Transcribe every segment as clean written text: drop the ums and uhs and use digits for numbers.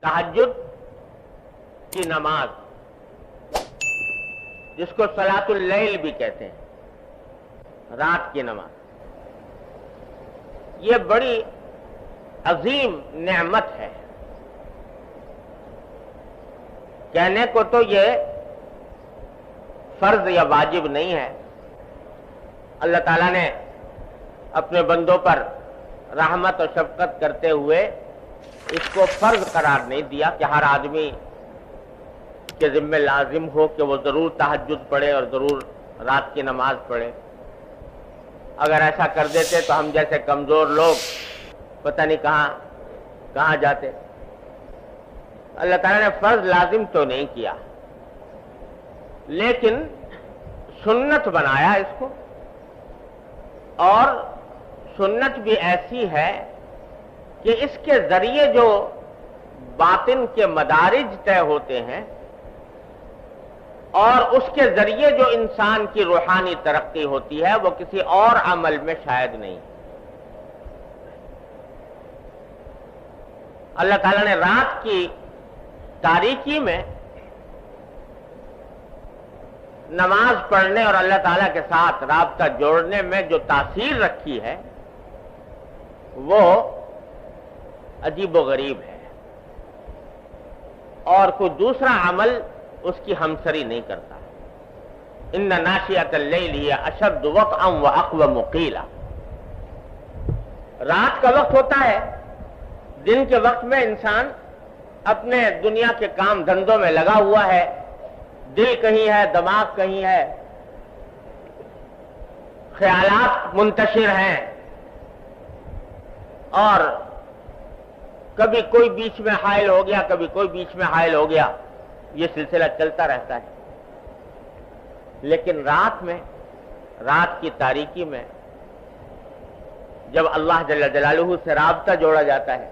تہجد کی نماز، جس کو صلاۃ اللیل بھی کہتے ہیں، رات کی نماز، یہ بڑی عظیم نعمت ہے۔ کہنے کو تو یہ فرض یا واجب نہیں ہے، اللہ تعالیٰ نے اپنے بندوں پر رحمت اور شفقت کرتے ہوئے اس کو فرض قرار نہیں دیا کہ ہر آدمی کے ذمہ لازم ہو کہ وہ ضرور تہجد پڑھے اور ضرور رات کی نماز پڑھے۔ اگر ایسا کر دیتے تو ہم جیسے کمزور لوگ پتہ نہیں کہاں جاتے۔ اللہ تعالیٰ نے فرض لازم تو نہیں کیا، لیکن سنت بنایا اس کو، اور سنت بھی ایسی ہے کہ اس کے ذریعے جو باطن کے مدارج طے ہوتے ہیں اور اس کے ذریعے جو انسان کی روحانی ترقی ہوتی ہے وہ کسی اور عمل میں شاید نہیں۔ اللہ تعالیٰ نے رات کی تاریکی میں نماز پڑھنے اور اللہ تعالیٰ کے ساتھ رابطہ جوڑنے میں جو تاثیر رکھی ہے وہ عجیب و غریب ہے، اور کوئی دوسرا عمل اس کی ہمسری نہیں کرتا۔ ان ناشئۃ اللیل ہی اشد وطئا واقوم قیلا۔ رات کا وقت ہوتا ہے، دن کے وقت میں انسان اپنے دنیا کے کام دھندوں میں لگا ہوا ہے، دل کہیں ہے، دماغ کہیں ہے، خیالات منتشر ہیں، اور کبھی کوئی بیچ میں حائل ہو گیا، کبھی کوئی بیچ میں حائل ہو گیا، یہ سلسلہ چلتا رہتا ہے۔ لیکن رات میں، رات کی تاریکی میں جب اللہ جل جلالہ سے رابطہ جوڑا جاتا ہے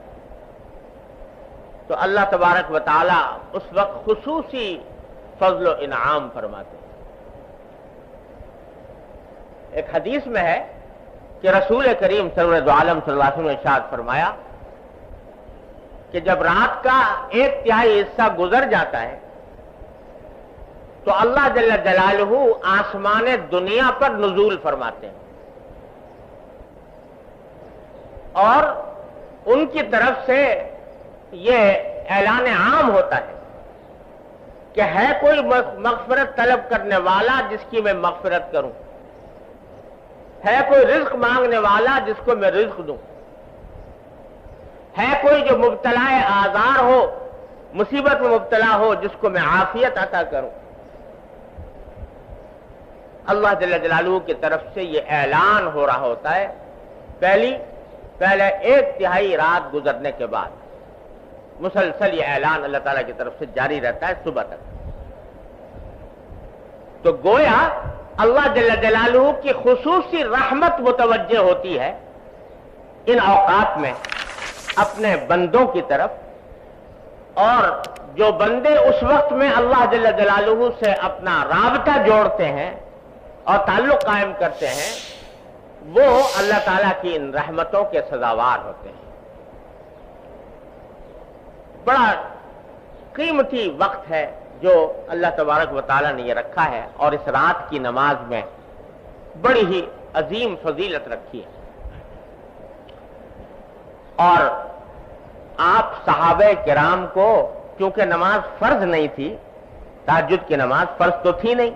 تو اللہ تبارک و تعالی اس وقت خصوصی فضل و انعام فرماتے ہیں۔ ایک حدیث میں ہے کہ رسول کریم سرور دو عالم صلی اللہ علیہ وسلم نے ارشاد فرمایا کہ جب رات کا 1/3 حصہ گزر جاتا ہے تو اللہ جل جلالہ آسمان دنیا پر نزول فرماتے ہیں، اور ان کی طرف سے یہ اعلان عام ہوتا ہے کہ ہے کوئی مغفرت طلب کرنے والا جس کی میں مغفرت کروں، ہے کوئی رزق مانگنے والا جس کو میں رزق دوں، ہے کوئی جو مبتلا آزار ہو، مصیبت میں مبتلا ہو، جس کو میں عافیت عطا کروں۔ اللہ جل جلالہ کی طرف سے یہ اعلان ہو رہا ہوتا ہے پہلے 1/3 رات گزرنے کے بعد مسلسل یہ اعلان اللہ تعالیٰ کی طرف سے جاری رہتا ہے صبح تک۔ تو گویا اللہ جل جلالہ کی خصوصی رحمت متوجہ ہوتی ہے ان اوقات میں اپنے بندوں کی طرف، اور جو بندے اس وقت میں اللہ جل جلالہ سے اپنا رابطہ جوڑتے ہیں اور تعلق قائم کرتے ہیں وہ اللہ تعالیٰ کی ان رحمتوں کے سزاوار ہوتے ہیں۔ بڑا قیمتی وقت ہے جو اللہ تبارک و تعالیٰ نے یہ رکھا ہے، اور اس رات کی نماز میں بڑی ہی عظیم فضیلت رکھی ہے۔ اور آپ صحابہ کرام کو چونکہ نماز فرض نہیں تھی، تہجد کی نماز فرض تو تھی نہیں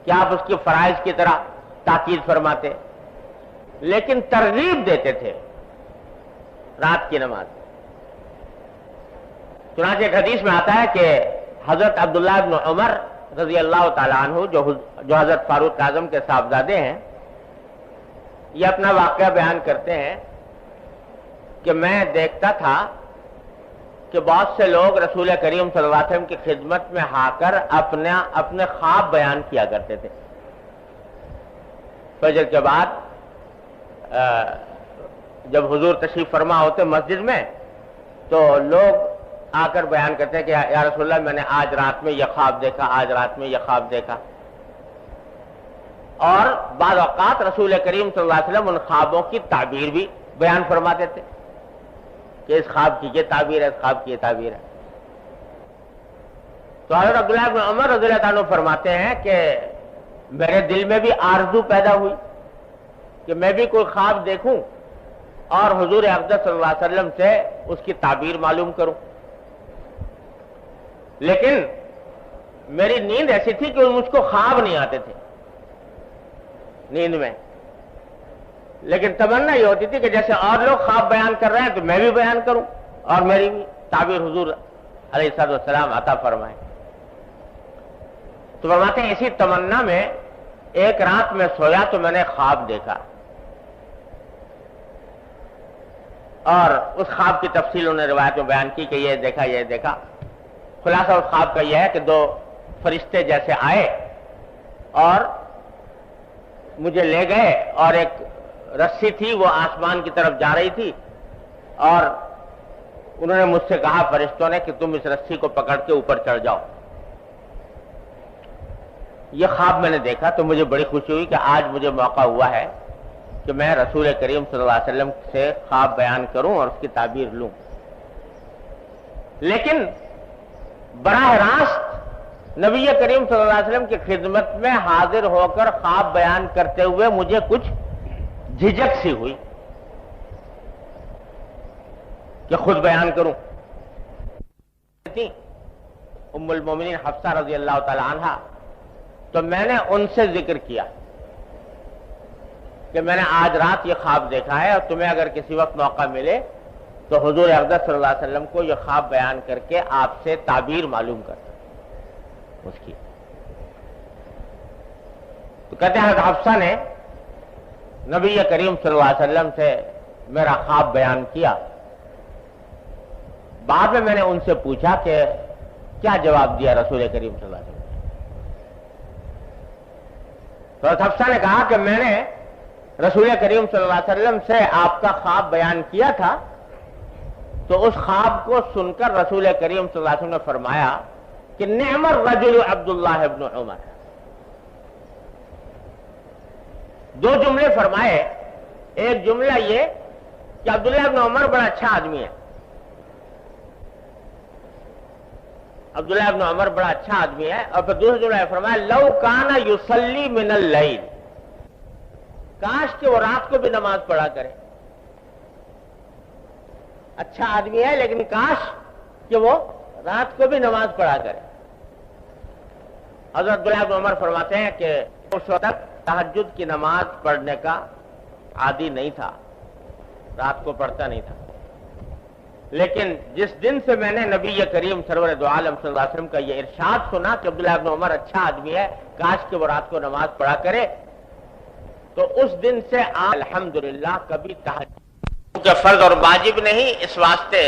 کہ آپ اس کی فرائض کی طرح تاکید فرماتے، لیکن ترغیب دیتے تھے رات کی نماز۔ چنانچہ ایک حدیث میں آتا ہے کہ حضرت عبداللہ بن عمر رضی اللہ تعالیٰ عنہ جو حضرت فاروق اعظم کے صاحبزادے ہیں، یہ اپنا واقعہ بیان کرتے ہیں کہ میں دیکھتا تھا کہ بہت سے لوگ رسول کریم صلی اللہ علیہ وسلم کی خدمت میں آ کر اپنے خواب بیان کیا کرتے تھے۔ فجر کے بعد جب حضور تشریف فرما ہوتے مسجد میں تو لوگ آ کر بیان کرتے ہیں کہ یا رسول اللہ میں نے آج رات میں یہ خواب دیکھا، آج رات میں یہ خواب دیکھا۔ اور بعض اوقات رسول کریم صلی اللہ علیہ وسلم ان خوابوں کی تعبیر بھی بیان فرماتے تھے کہ اس خواب کی یہ تعبیر ہے، اس خواب کی یہ تعبیر ہے۔ تو حضرت عبداللہ بن عمر رضی اللہ عنہ فرماتے ہیں کہ میرے دل میں بھی آرزو پیدا ہوئی کہ میں بھی کوئی خواب دیکھوں اور حضور اقدس صلی اللہ علیہ وسلم سے اس کی تعبیر معلوم کروں، لیکن میری نیند ایسی تھی کہ مجھ کو خواب نہیں آتے تھے نیند میں، لیکن تمنا یہ ہوتی تھی کہ جیسے اور لوگ خواب بیان کر رہے ہیں تو میں بھی بیان کروں اور میری بھی تعبیر حضور علیہ السلام عطا فرمائیں۔ تو فرماتے ہیں اسی تمنا میں ایک رات میں سویا تو میں نے خواب دیکھا، اور اس خواب کی تفصیل انہوں نے روایت میں بیان کی کہ یہ دیکھا۔ خلاصہ اس خواب کا یہ ہے کہ دو فرشتے جیسے آئے اور مجھے لے گئے، اور ایک رسی تھی وہ آسمان کی طرف جا رہی تھی، اور انہوں نے مجھ سے کہا فرشتوں نے کہ تم اس رسی کو پکڑ کے اوپر چڑھ جاؤ۔ یہ خواب میں نے دیکھا تو مجھے بڑی خوشی ہوئی کہ آج مجھے موقع ہوا ہے کہ میں رسول کریم صلی اللہ علیہ وسلم سے خواب بیان کروں اور اس کی تعبیر لوں، لیکن براہ راست نبی کریم صلی اللہ علیہ وسلم کی خدمت میں حاضر ہو کر خواب بیان کرتے ہوئے مجھے کچھ جھجک سی ہوئی کہ خود بیان کروں۔ ام المومنین حفصہ رضی اللہ تعالی عنہا، تو میں نے ان سے ذکر کیا کہ میں نے آج رات یہ خواب دیکھا ہے، اور تمہیں اگر کسی وقت موقع ملے تو حضور اقدس صلی اللہ علیہ وسلم کو یہ خواب بیان کر کے آپ سے تعبیر معلوم کرتا اس کی۔ تو کہتے ہیں حضرت حفصہ نے نبی کریم صلی اللہ علیہ وسلم سے میرا خواب بیان کیا۔ بعد میں نے ان سے پوچھا کہ کیا جواب دیا رسول کریم صلی اللہ علیہ وسلم؟ تو حضرت حفصہ نے کہا کہ میں نے رسول کریم صلی اللہ علیہ وسلم سے آپ کا خواب بیان کیا تھا، تو اس خواب کو سن کر رسول کریم صلی اللہ علیہ وسلم نے فرمایا کہ نعم الرجل عبداللہ ابن عمر۔ دو جملے فرمائے، ایک جملہ یہ کہ عبداللہ ابن عمر بڑا اچھا آدمی ہے، عبداللہ ابن عمر بڑا اچھا آدمی ہے، اور پھر دوسرا جملہ فرمایا لو کان یصلی من اللیل، کاش کہ وہ رات کو بھی نماز پڑھا کرے۔ اچھا آدمی ہے لیکن کاش کہ وہ رات کو بھی نماز پڑھا کرے۔ حضرت عبداللہ ابن عمر فرماتے ہیں کہ اس وقت تک تہجد کی نماز پڑھنے کا عادی نہیں تھا، رات کو پڑھتا نہیں تھا، لیکن جس دن سے میں نے نبی کریم سرور دو عالم صلی اللہ علیہ وسلم کا یہ ارشاد سنا کہ عبداللہ ابن عمر اچھا آدمی ہے، کاش کہ وہ رات کو نماز پڑھا کرے، تو اس دن سے الحمدللہ کبھی تہجد کے فرض اور واجب نہیں، اس واسطے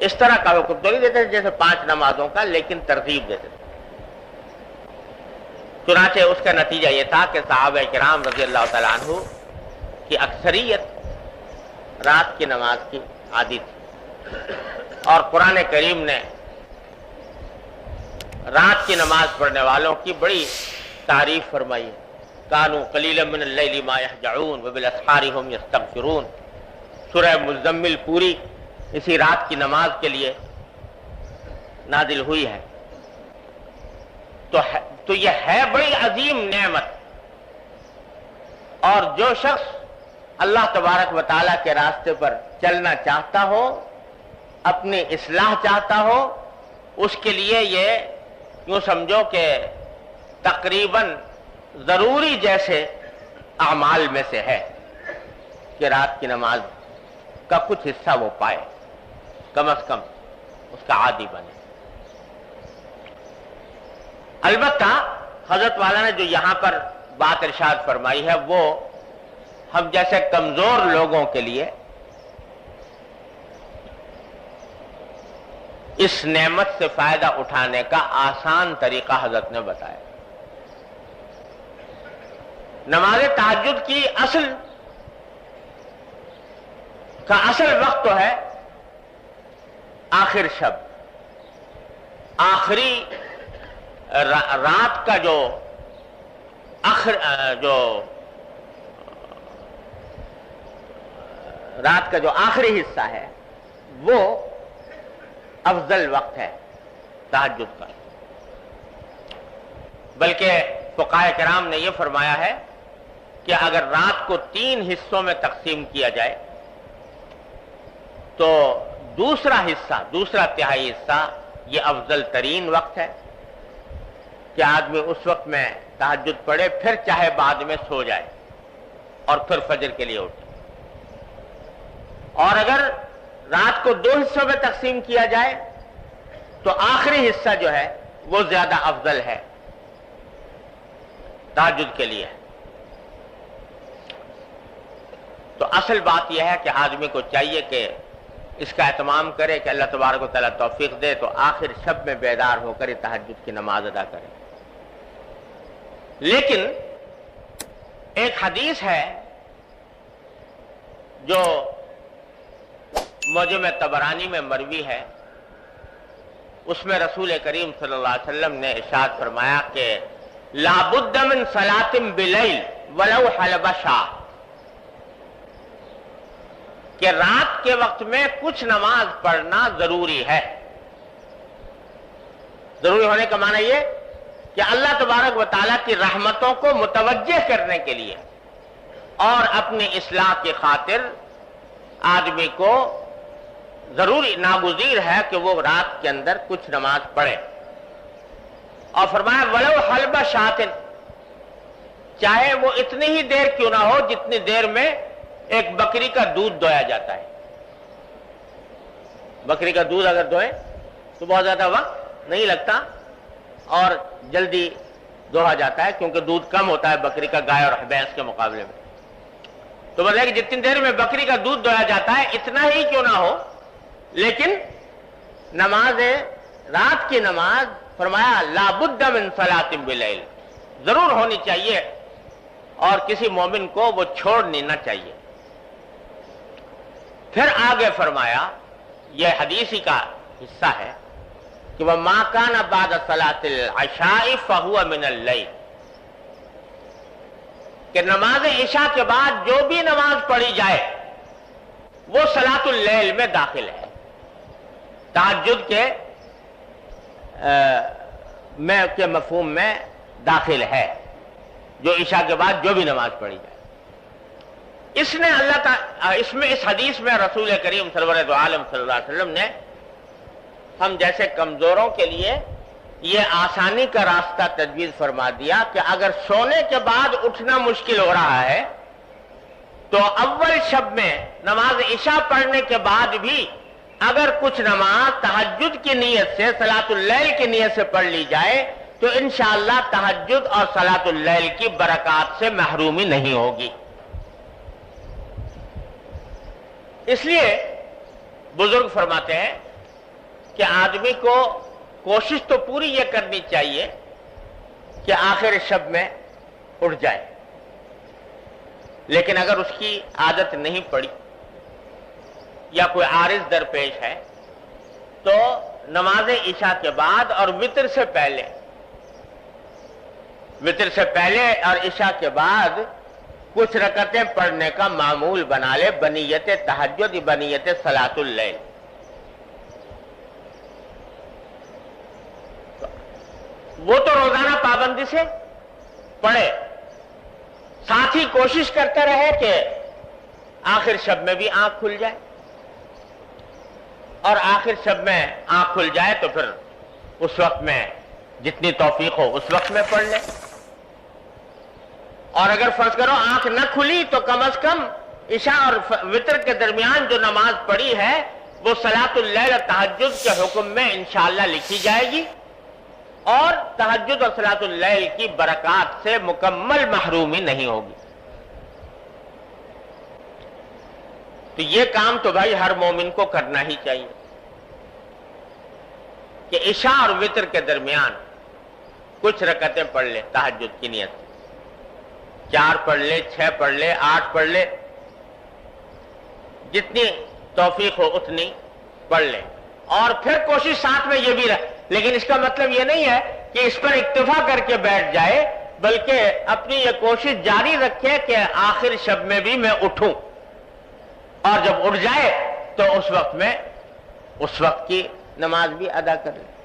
اس طرح کا حکم تو نہیں دیتے جیسے 5 نمازوں کا، لیکن ترغیب دیتے تھے۔ چنانچہ اس کا نتیجہ یہ تھا کہ صحابہ کرام رضی اللہ تعالیٰ عنہ کی اکثریت رات کی نماز کی عادی تھی، اور قرآن کریم نے رات کی نماز پڑھنے والوں کی بڑی تعریف فرمائی ہے۔ کانوا قلیلا من اللیل ما یہجعون وبالاسحار هم یستغفرون۔ سورہ مزمل پوری اسی رات کی نماز کے لیے نازل ہوئی ہے۔ تو یہ ہے بڑی عظیم نعمت، اور جو شخص اللہ تبارک و تعالیٰ کے راستے پر چلنا چاہتا ہو، اپنی اصلاح چاہتا ہو، اس کے لیے یہ یوں سمجھو کہ تقریباً ضروری جیسے اعمال میں سے ہے کہ رات کی نماز کا کچھ حصہ وہ پائے، کم از کم اس کا عادی بنے۔ البتہ حضرت والا نے جو یہاں پر بات ارشاد فرمائی ہے وہ ہم جیسے کمزور لوگوں کے لیے اس نعمت سے فائدہ اٹھانے کا آسان طریقہ حضرت نے بتایا۔ نماز تہجد کی اصل وقت تو ہے آخر شب، آخری رات کا جو رات کا جو آخری حصہ ہے وہ افضل وقت ہے تہجد کا، بلکہ فقہائے کرام نے یہ فرمایا ہے کہ اگر رات کو 3 حصوں میں تقسیم کیا جائے تو دوسرا تہائی حصہ یہ افضل ترین وقت ہے کہ آدمی اس وقت میں تہجد پڑھے، پھر چاہے بعد میں سو جائے اور پھر فجر کے لیے اٹھے۔ اور اگر رات کو 2 حصوں میں تقسیم کیا جائے تو آخری حصہ جو ہے وہ زیادہ افضل ہے تہجد کے لیے۔ تو اصل بات یہ ہے کہ آدمی کو چاہیے کہ اس کا اہتمام کرے کہ اللہ تبارک و تعالیٰ توفیق دے تو آخر شب میں بیدار ہو کر تہجد کی نماز ادا کرے۔ لیکن ایک حدیث ہے جو معجم طبرانی میں مروی ہے، اس میں رسول کریم صلی اللہ علیہ وسلم نے ارشاد فرمایا کہ لا بد من صلاۃ بلیل ولو حلب شاہ، کہ رات کے وقت میں کچھ نماز پڑھنا ضروری ہے۔ ضروری ہونے کا معنی یہ کہ اللہ تبارک و تعالیٰ کی رحمتوں کو متوجہ کرنے کے لیے اور اپنی اصلاح کی خاطر آدمی کو ضروری ناگزیر ہے کہ وہ رات کے اندر کچھ نماز پڑھے۔ اور فرمایا ولو حلب شاطن، چاہے وہ اتنی ہی دیر کیوں نہ ہو جتنی دیر میں ایک بکری کا دودھ دویا جاتا ہے۔ بکری کا دودھ اگر دوئیں تو بہت زیادہ وقت نہیں لگتا اور جلدی دوہا جاتا ہے، کیونکہ دودھ کم ہوتا ہے بکری کا گائے اور بھینس کے مقابلے میں۔ تو مطلب کہ جتنی دیر میں بکری کا دودھ دویا جاتا ہے اتنا ہی کیوں نہ ہو، لیکن نماز رات کی نماز فرمایا لا بد من صلاۃ بلیل، ضرور ہونی چاہیے اور کسی مومن کو وہ چھوڑنی نہ چاہیے۔ پھر آگے فرمایا، یہ حدیثی کا حصہ ہے کہ وَمَا كَانَ بَعْدَ صَلَاةِ الْعَشَاءِ فَهُوَ مِنَ اللَّيْلِ، کہ نماز عشاء کے بعد جو بھی نماز پڑھی جائے وہ صلاۃ اللیل میں داخل ہے، تہجد کے مفہوم میں داخل ہے، جو عشاء کے بعد جو بھی نماز پڑھی جائے۔ اس حدیث میں رسول کریم سرور دو عالم صلی اللہ علیہ وسلم نے ہم جیسے کمزوروں کے لیے یہ آسانی کا راستہ تجویز فرما دیا کہ اگر سونے کے بعد اٹھنا مشکل ہو رہا ہے تو اول شب میں نماز عشاء پڑھنے کے بعد بھی اگر کچھ نماز تہجد کی نیت سے صلاۃ اللیل کی نیت سے پڑھ لی جائے تو انشاءاللہ تہجد اور صلاۃ اللیل کی برکات سے محرومی نہیں ہوگی۔ اس لیے بزرگ فرماتے ہیں کہ آدمی کو کوشش تو پوری یہ کرنی چاہیے کہ آخر شب میں اٹھ جائے، لیکن اگر اس کی عادت نہیں پڑی یا کوئی عارض درپیش ہے تو نماز عشاء کے بعد اور وتر سے پہلے اور عشاء کے بعد کچھ رکعتیں پڑھنے کا معمول بنا لے بنیت تہجد بنیت صلاۃ اللیل۔ وہ تو روزانہ پابندی سے پڑھے، ساتھ ہی کوشش کرتے رہے کہ آخر شب میں بھی آنکھ کھل جائے، اور آخر شب میں آنکھ کھل جائے تو پھر اس وقت میں جتنی توفیق ہو اس وقت میں پڑھ لے، اور اگر فرض کرو آنکھ نہ کھلی تو کم از کم عشاء اور وتر کے درمیان جو نماز پڑھی ہے وہ صلاۃ اللیل اور تہجد کے حکم میں انشاءاللہ لکھی جائے گی اور تہجد اور صلاۃ اللیل کی برکات سے مکمل محرومی نہیں ہوگی۔ تو یہ کام تو بھائی ہر مومن کو کرنا ہی چاہیے کہ عشاء اور وتر کے درمیان کچھ رکعتیں پڑھ لے تہجد کی نیت سے، 4 پڑھ لے، 6 پڑھ لے، 8 پڑھ لے، جتنی توفیق ہو اتنی پڑھ لے، اور پھر کوشش ساتھ میں یہ بھی رہے، لیکن اس کا مطلب یہ نہیں ہے کہ اس پر اکتفا کر کے بیٹھ جائے، بلکہ اپنی یہ کوشش جاری رکھے کہ آخر شب میں بھی میں اٹھوں، اور جب اٹھ جائے تو اس وقت کی نماز بھی ادا کر لے۔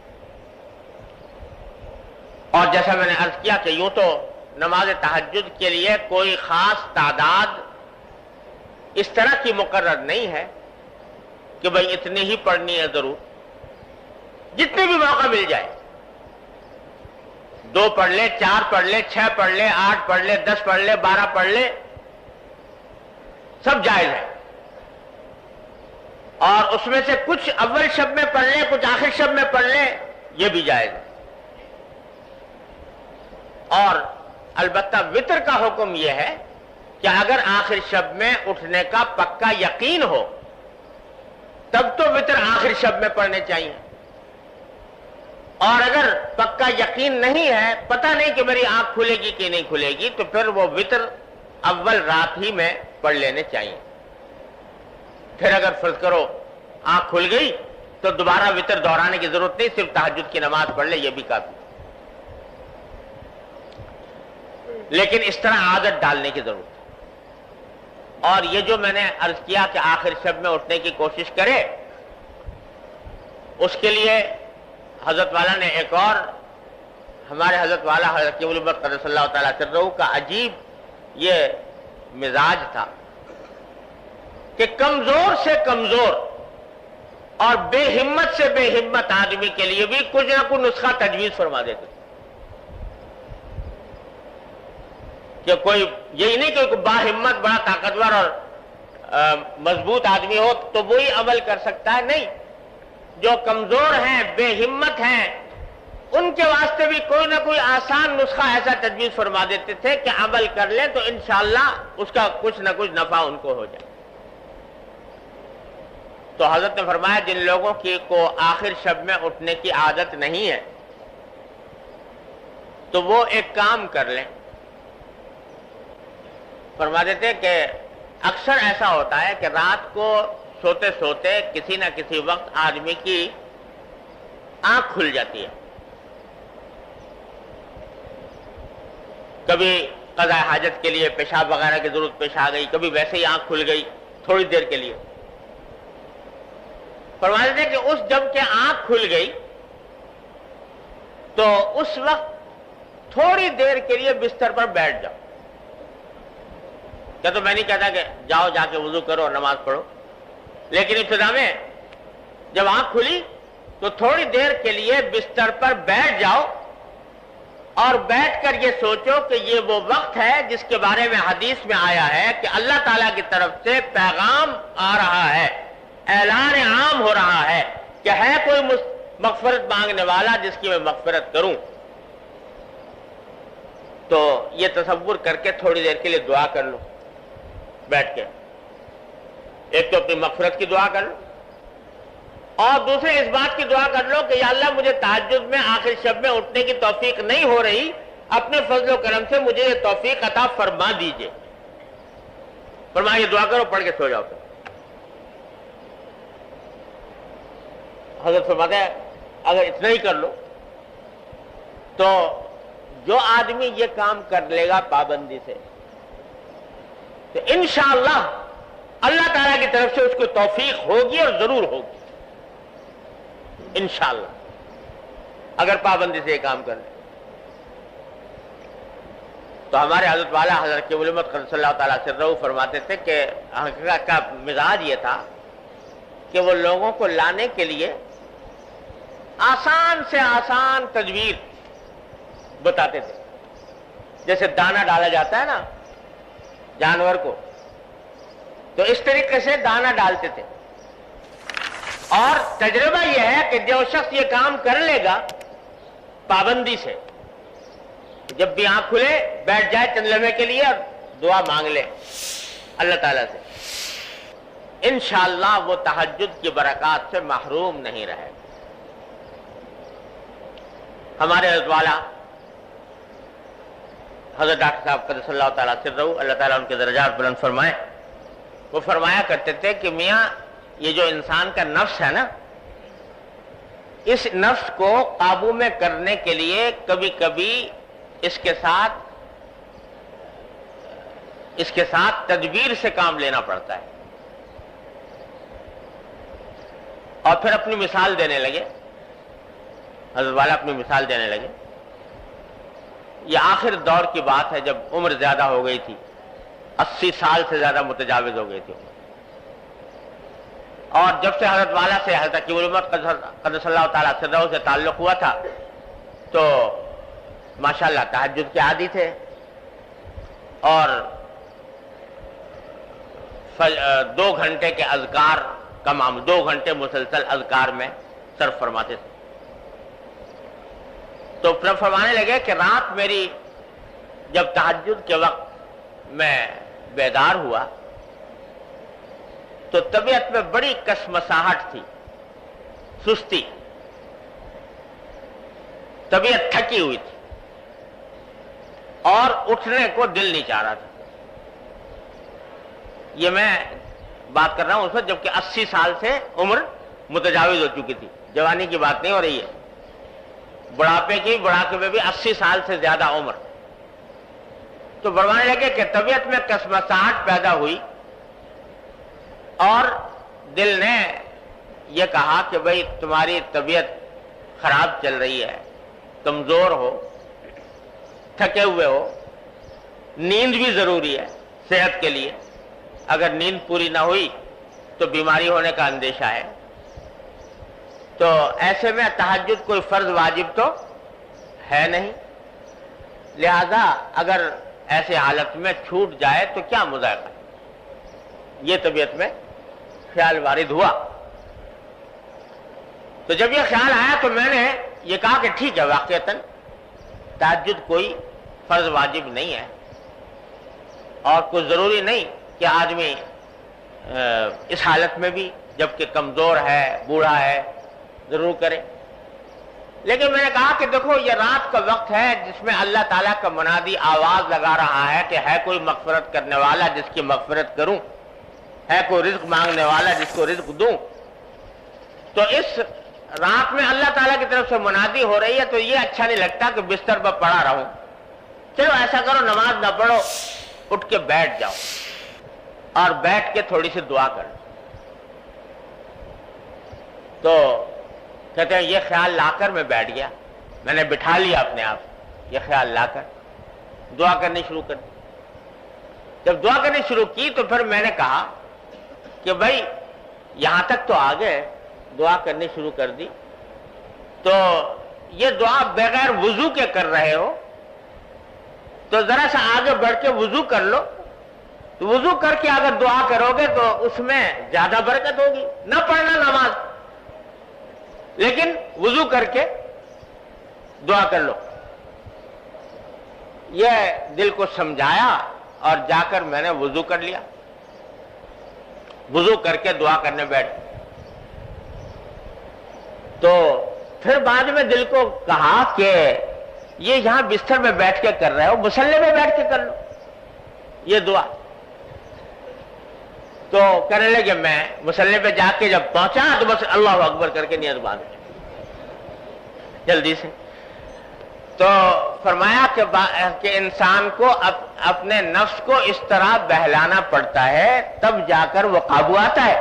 اور جیسا میں نے عرض کیا کہ یوں تو نماز تہجد کے لیے کوئی خاص تعداد اس طرح کی مقرر نہیں ہے کہ بھئی اتنی ہی پڑھنی ہے ضرور، جتنے بھی موقع مل جائے، 2 پڑھ لے، 4 پڑھ لے، 6 پڑھ لے، 8 پڑھ لے، 10 پڑھ لے، 12 پڑھ لے، سب جائز ہے۔ اور اس میں سے کچھ اول شب میں پڑھ لے، کچھ آخر شب میں پڑھ لے، یہ بھی جائز ہے۔ اور البتہ وتر کا حکم یہ ہے کہ اگر آخر شب میں اٹھنے کا پکا یقین ہو تب تو وتر آخر شب میں پڑھنے چاہیے، اور اگر پکا یقین نہیں ہے، پتہ نہیں کہ میری آنکھ کھلے گی کہ نہیں کھلے گی، تو پھر وہ وتر اول رات ہی میں پڑھ لینے چاہیے۔ پھر اگر فرض کرو آنکھ کھل گئی تو دوبارہ وتر دہرانے کی ضرورت نہیں، صرف تہجد کی نماز پڑھ لے، یہ بھی کافی۔ لیکن اس طرح عادت ڈالنے کی ضرورت ہے۔ اور یہ جو میں نے عرض کیا کہ آخر شب میں اٹھنے کی کوشش کرے، اس کے لیے حضرت والا نے ایک اور، ہمارے حضرت والا حضرت قیوم الامت قدس اللہ تعالیٰ سرہ کا عجیب یہ مزاج تھا کہ کمزور سے کمزور اور بے ہمت سے بے ہمت آدمی کے لیے بھی کچھ نہ کچھ نسخہ تجویز فرما دیتے تھے، کہ کوئی یہی نہیں کہ با ہمت بڑا طاقتور اور مضبوط آدمی ہو تو وہی عمل کر سکتا ہے، نہیں، جو کمزور ہیں، بے ہمت ہیں، ان کے واسطے بھی کوئی نہ کوئی آسان نسخہ ایسا تجویز فرما دیتے تھے کہ عمل کر لیں تو انشاءاللہ اس کا کچھ نہ کچھ نفع ان کو ہو جائے۔ تو حضرت نے فرمایا جن لوگوں کی کو آخر شب میں اٹھنے کی عادت نہیں ہے تو وہ ایک کام کر لیں۔ فرما دیتے کہ اکثر ایسا ہوتا ہے کہ رات کو سوتے سوتے کسی نہ کسی وقت آدمی کی آنکھ کھل جاتی ہے، کبھی قضاء حاجت کے لیے پیشاب وغیرہ کی ضرورت پیش آ گئی، کبھی ویسے ہی آنکھ کھل گئی تھوڑی دیر کے لیے۔ فرما دیتے کہ اس جب کہ آنکھ کھل گئی تو اس وقت تھوڑی دیر کے لیے بستر پر بیٹھ جاؤ۔ کیا تو میں نہیں کہتا کہ جاؤ جا کے وضو کرو اور نماز پڑھو، لیکن ابتدا میں جب آنکھ کھلی تو تھوڑی دیر کے لیے بستر پر بیٹھ جاؤ اور بیٹھ کر یہ سوچو کہ یہ وہ وقت ہے جس کے بارے میں حدیث میں آیا ہے کہ اللہ تعالیٰ کی طرف سے پیغام آ رہا ہے، اعلان عام ہو رہا ہے کہ ہے کوئی مغفرت مانگنے والا جس کی میں مغفرت کروں۔ تو یہ تصور کر کے تھوڑی دیر کے لیے دعا کر لو بیٹھ کے، ایک تو اپنی مغفرت کی دعا کر لو اور دوسرے اس بات کی دعا کر لو کہ یا اللہ مجھے تہجد میں آخر شب میں اٹھنے کی توفیق نہیں ہو رہی، اپنے فضل و کرم سے مجھے یہ توفیق عطا فرما دیجئے۔ فرمایا یہ دعا کرو، پڑھ کے سو جاؤ۔ حضرت فرماتے ہیں اگر اتنا ہی کر لو تو جو آدمی یہ کام کر لے گا پابندی سے تو انشاءاللہ اللہ تعالیٰ کی طرف سے اس کو توفیق ہوگی اور ضرور ہوگی انشاءاللہ، اگر پابندی سے یہ کام کر لے۔ تو ہمارے حضرت والا حضرت قیوم الامت قدس اللہ تعالیٰ سرہ فرماتے تھے کہ حقیقت کا مزاج یہ تھا کہ وہ لوگوں کو لانے کے لیے آسان سے آسان تدبیر بتاتے تھے، جیسے دانہ ڈالا جاتا ہے نا جانور کو، تو اس طریقے سے دانہ ڈالتے تھے۔ اور تجربہ یہ ہے کہ جو شخص یہ کام کر لے گا پابندی سے، جب بھی آنکھ کھلے بیٹھ جائے چند لمحے کے لیے اور دعا مانگ لے اللہ تعالیٰ سے، انشاءاللہ وہ تہجد کی برکات سے محروم نہیں رہے۔ ہمارے حضرت والا حضرت ڈاکٹر صاحب قدس اللہ تعالیٰ سرہ، اللہ تعالیٰ ان کے درجات بلند فرمائے، وہ فرمایا کرتے تھے کہ میاں یہ جو انسان کا نفس ہے نا، اس نفس کو قابو میں کرنے کے لیے کبھی کبھی اس کے ساتھ تدبیر سے کام لینا پڑتا ہے۔ اور پھر اپنی مثال دینے لگے، حضرت والا اپنی مثال دینے لگے یہ آخر دور کی بات ہے جب عمر زیادہ ہو گئی تھی، 80 سال سے زیادہ متجاوز ہو گئی تھی، اور جب سے حضرت والا سے حضرت حکیم الامت قدس اللہ تعالیٰ سرہ سے تعلق ہوا تھا تو ماشاءاللہ تہجد کے عادی تھے، اور 2 گھنٹے کے اذکار کا معمول، 2 گھنٹے مسلسل اذکار میں صرف فرماتے تھے۔ تو پھر فرمانے لگے کہ رات میری جب تہجد کے وقت میں بیدار ہوا تو طبیعت میں بڑی کشمکشاہٹ تھی، سستی، طبیعت تھکی ہوئی تھی اور اٹھنے کو دل نہیں چاہ رہا تھا۔ یہ میں بات کر رہا ہوں اس وقت جبکہ 80 سال سے عمر متجاوز ہو چکی تھی، جوانی کی بات نہیں ہو رہی ہے، بڑھاپے میں بھی 80 سال سے زیادہ عمر۔ تو فرمانے لگے کہ طبیعت میں کشمکشاہٹ پیدا ہوئی اور دل نے یہ کہا کہ بھئی تمہاری طبیعت خراب چل رہی ہے، کمزور ہو، تھکے ہوئے ہو، نیند بھی ضروری ہے صحت کے لیے، اگر نیند پوری نہ ہوئی تو بیماری ہونے کا اندیشہ ہے۔ تو ایسے میں تہجد کوئی فرض واجب تو ہے نہیں، لہذا اگر ایسے حالت میں چھوٹ جائے تو کیا مذائقہ، یہ طبیعت میں خیال وارد ہوا۔ تو جب یہ خیال آیا تو میں نے یہ کہا کہ ٹھیک ہے، واقعتاً تہجد کوئی فرض واجب نہیں ہے اور کوئی ضروری نہیں کہ آدمی اس حالت میں بھی جبکہ کمزور ہے، بوڑھا ہے، ضرور کرے۔ لیکن میں نے کہا کہ دیکھو یہ رات کا وقت ہے جس میں اللہ تعالیٰ کا منادی آواز لگا رہا ہے کہ ہے کوئی مغفرت کرنے والا جس کی مغفرت کروں، ہے کوئی رزق مانگنے والا جس کو رزق دوں۔ تو اس رات میں اللہ تعالیٰ کی طرف سے منادی ہو رہی ہے تو یہ اچھا نہیں لگتا کہ بستر پر پڑا رہوں، چلو ایسا کرو نماز نہ پڑھو، اٹھ کے بیٹھ جاؤ اور بیٹھ کے تھوڑی سی دعا کرو۔ تو کہتے ہیں یہ خیال لا کر میں بیٹھ گیا، میں نے بٹھا لیا اپنے آپ، یہ خیال لا کر دعا کرنی شروع کر دی۔ جب دعا کرنی شروع کی تو پھر میں نے کہا کہ بھائی یہاں تک تو آ گئے، دعا کرنی شروع کر دی، تو یہ دعا بغیر وضو کے کر رہے ہو تو ذرا سا آگے بڑھ کے وضو کر لو، تو وضو کر کے اگر دعا کرو گے تو اس میں زیادہ برکت ہوگی، نہ پڑھنا نماز لیکن وضو کر کے دعا کر لو۔ یہ دل کو سمجھایا اور جا کر میں نے وضو کر لیا، وضو کر کے دعا کرنے بیٹھ۔ تو پھر بعد میں دل کو کہا کہ یہ یہاں بستر میں بیٹھ کے کر رہے ہو، مصلی میں بیٹھ کے کر لو یہ دعا۔ تو کہنے لگے میں مصلی پہ جا کے جب پہنچا تو بس اللہ اکبر کر کے نیت باندھ جلدی سے۔ تو فرمایا کہ انسان کو اپنے نفس کو اس طرح بہلانا پڑتا ہے تب جا کر وہ قابو آتا ہے،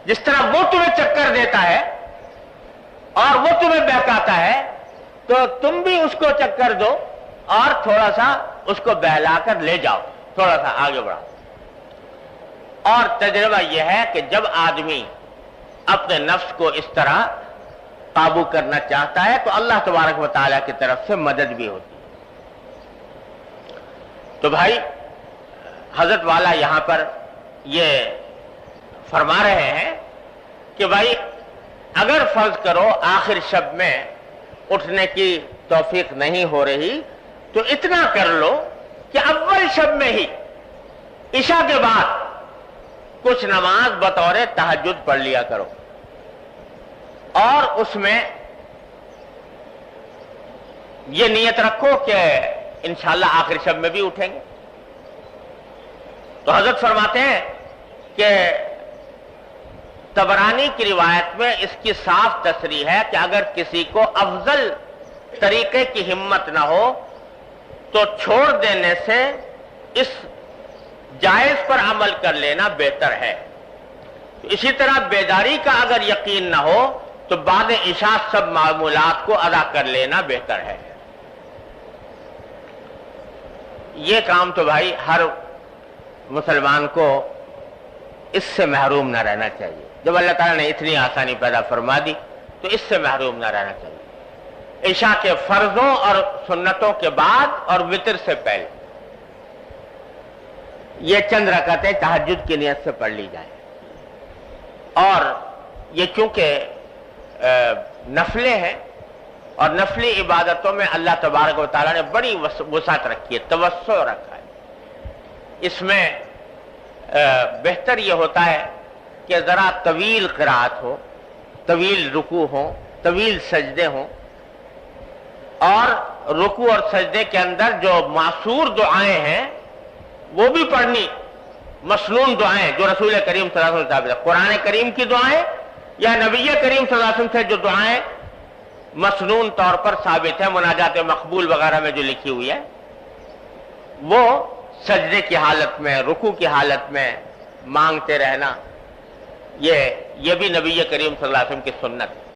جس طرح وہ تمہیں چکر دیتا ہے اور وہ تمہیں بہکاتا ہے تو تم بھی اس کو چکر دو اور تھوڑا سا اس کو بہلا کر لے جاؤ، تھوڑا سا آگے بڑھاؤ۔ اور تجربہ یہ ہے کہ جب آدمی اپنے نفس کو اس طرح قابو کرنا چاہتا ہے تو اللہ تبارک و تعالیٰ کی طرف سے مدد بھی ہوتی ہے۔ تو بھائی حضرت والا یہاں پر یہ فرما رہے ہیں کہ بھائی اگر فرض کرو آخر شب میں اٹھنے کی توفیق نہیں ہو رہی تو اتنا کر لو کہ اول شب میں ہی عشاء کے بعد کچھ نماز بطور تہجد پڑھ لیا کرو، اور اس میں یہ نیت رکھو کہ انشاءاللہ آخر شب میں بھی اٹھیں گے۔ تو حضرت فرماتے ہیں کہ طبرانی کی روایت میں اس کی صاف تصریح ہے کہ اگر کسی کو افضل طریقے کی ہمت نہ ہو تو چھوڑ دینے سے اس جائز پر عمل کر لینا بہتر ہے۔ اسی طرح بیداری کا اگر یقین نہ ہو تو بعد عشاء سب معمولات کو ادا کر لینا بہتر ہے۔ یہ کام تو بھائی ہر مسلمان کو اس سے محروم نہ رہنا چاہیے. جب اللہ تعالیٰ نے اتنی آسانی پیدا فرما دی تو اس سے محروم نہ رہنا چاہیے. عشاء کے فرضوں اور سنتوں کے بعد اور وتر سے پہلے یہ چند رکعتیں تہجد کی نیت سے پڑھ لی جائیں. اور یہ چونکہ نفلیں ہیں اور نفلی عبادتوں میں اللہ تبارک و تعالیٰ نے بڑی وسعت رکھی ہے، توسع رکھا ہے. اس میں بہتر یہ ہوتا ہے کہ ذرا طویل قرات ہو، طویل رکوع ہو، طویل سجدے ہوں، اور رکوع اور سجدے کے اندر جو معصور دعائیں ہیں وہ بھی پڑھنی، مسنون دعائیں جو رسول کریم صلی اللہ علیہ وسلم ثابت ہے، قرآن کریم کی دعائیں یا نبی کریم صلی اللہ علیہ وسلم سے جو دعائیں مسنون طور پر ثابت ہے، مناجات مقبول وغیرہ میں جو لکھی ہوئی ہے، وہ سجدے کی حالت میں، رکوع کی حالت میں مانگتے رہنا، یہ بھی نبی کریم صلی اللہ علیہ وسلم کی سنت ہے.